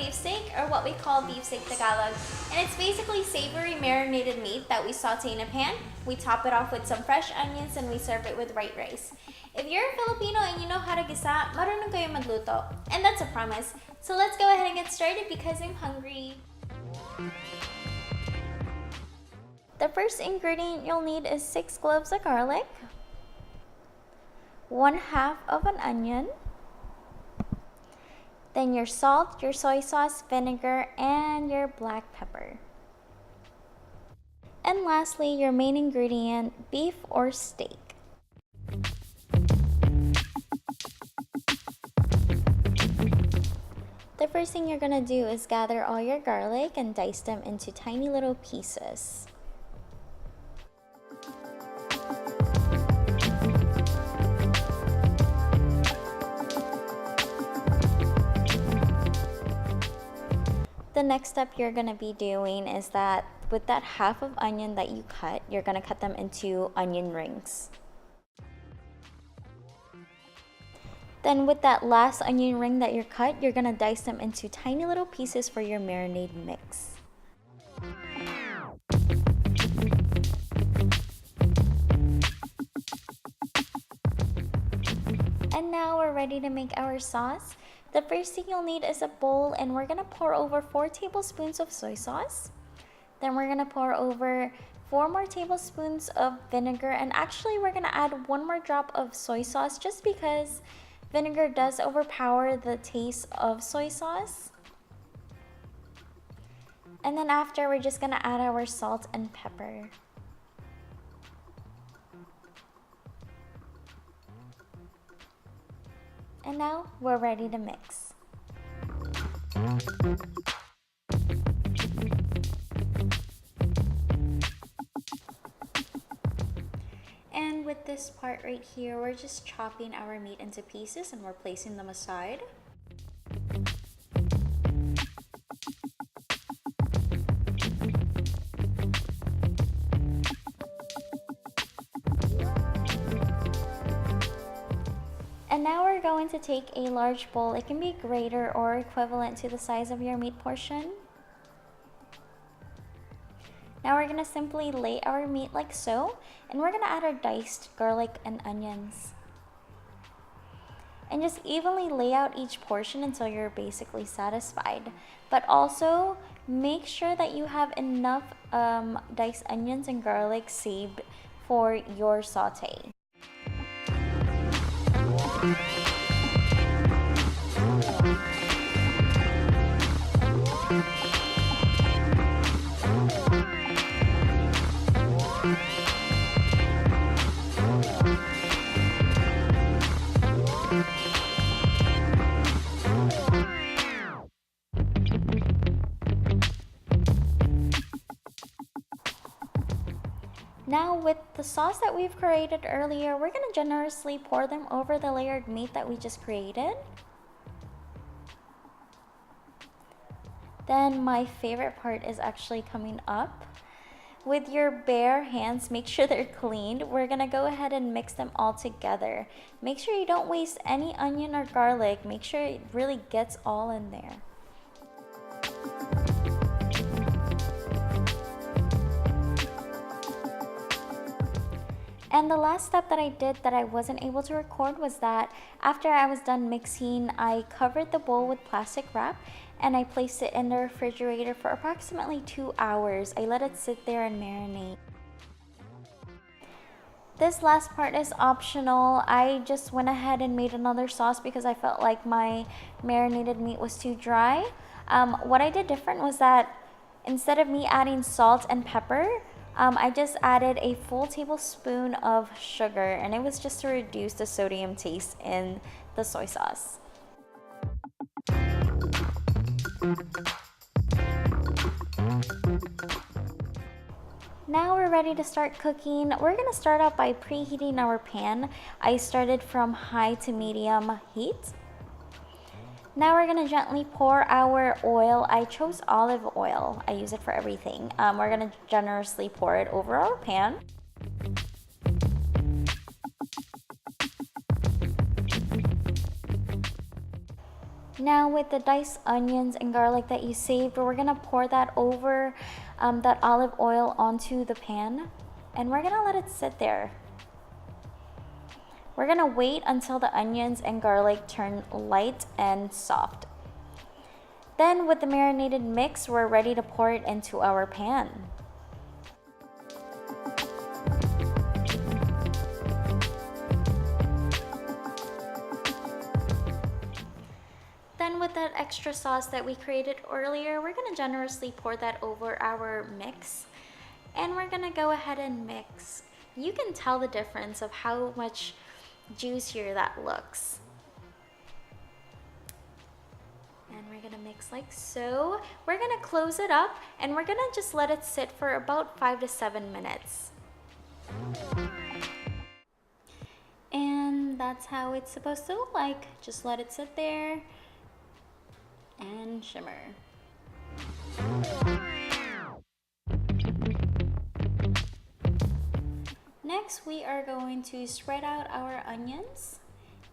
beefsteak, or what we call BiStek Tagalog, and it's basically savory marinated meat that we saute in a pan. We top it off with some fresh onions and we serve it with white rice. If you're a Filipino and you know how to gisa, marunong kayo magluto. And that's a promise. So let's go ahead and get started because I'm hungry. The first ingredient you'll need is 6 cloves of garlic, 1/2 of an onion, then your salt, your soy sauce, vinegar, and your black pepper. And lastly, your main ingredient, beef or steak. The first thing you're gonna do is gather all your garlic and dice them into tiny little pieces. The next step you're gonna be doing is that with that 1/2 of onion that you cut, you're gonna cut them into onion rings. Then with that last onion ring that you're cut, you're gonna dice them into tiny little pieces for your marinade mix. And now we're ready to make our sauce. The first thing you'll need is a bowl, and we're gonna pour over 4 tablespoons of soy sauce. Then we're gonna pour over 4 more tablespoons of vinegar, and actually we're gonna add 1 more drop of soy sauce just because vinegar does overpower the taste of soy sauce. And then after, we're just gonna add our salt and pepper. And now we're ready to mix. And with this part right here, we're just chopping our meat into pieces and we're placing them aside. And now we're going to take a large bowl. It can be greater or equivalent to the size of your meat portion. Now we're gonna simply lay our meat like so, and we're gonna add our diced garlic and onions. And just evenly lay out each portion until you're basically satisfied. But also, make sure that you have enough diced onions and garlic saved for your saute. Now with the sauce that we've created earlier, we're gonna generously pour them over the layered meat that we just created. Then my favorite part is actually coming up. With your bare hands, make sure they're cleaned. We're gonna go ahead and mix them all together. Make sure you don't waste any onion or garlic. Make sure it really gets all in there. And the last step that I did that I wasn't able to record was that after I was done mixing, I covered the bowl with plastic wrap and I placed it in the refrigerator for approximately 2 hours. I let it sit there and marinate. This last part is optional. I just went ahead and made another sauce because I felt like my marinated meat was too dry. What I did different was that instead of me adding salt and pepper, I just added a full tablespoon of sugar, and it was just to reduce the sodium taste in the soy sauce. Now we're ready to start cooking. We're gonna start out by preheating our pan. I started from high to medium heat. Now we're gonna gently pour our oil. I chose olive oil. I use it for everything. We're gonna generously pour it over our pan. Now with the diced onions and garlic that you saved, we're gonna pour that over that olive oil onto the pan, and we're gonna let it sit there. We're gonna wait until the onions and garlic turn light and soft. Then with the marinated mix, we're ready to pour it into our pan. Then with that extra sauce that we created earlier, we're gonna generously pour that over our mix. And we're gonna go ahead and mix. You can tell the difference of how much juicier that looks. And we're gonna mix like so. We're gonna close it up and we're gonna just let it sit for about 5 to 7 minutes. And that's how it's supposed to look like. Just let it sit there and shimmer. Next, we are going to spread out our onions,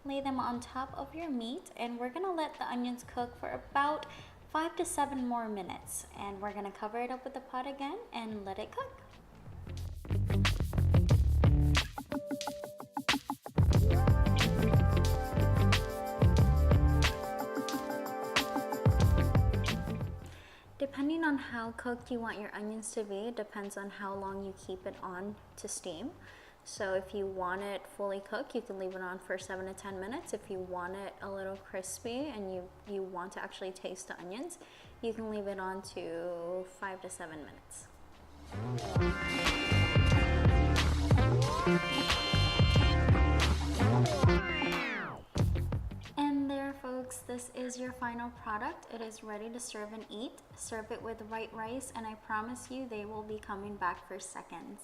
lay them on top of your meat, and we're gonna let the onions cook for about 5 to 7 more minutes. And we're gonna cover it up with the pot again and let it cook. Depending on how cooked you want your onions to be, it depends on how long you keep it on to steam. So if you want it fully cooked, you can leave it on for 7 to 10 minutes. If you want it a little crispy and you want to actually taste the onions, you can leave it on to 5 to 7 minutes. And there, folks, this is your final product. It is ready to serve and eat. Serve it with white rice, and I promise you they will be coming back for seconds.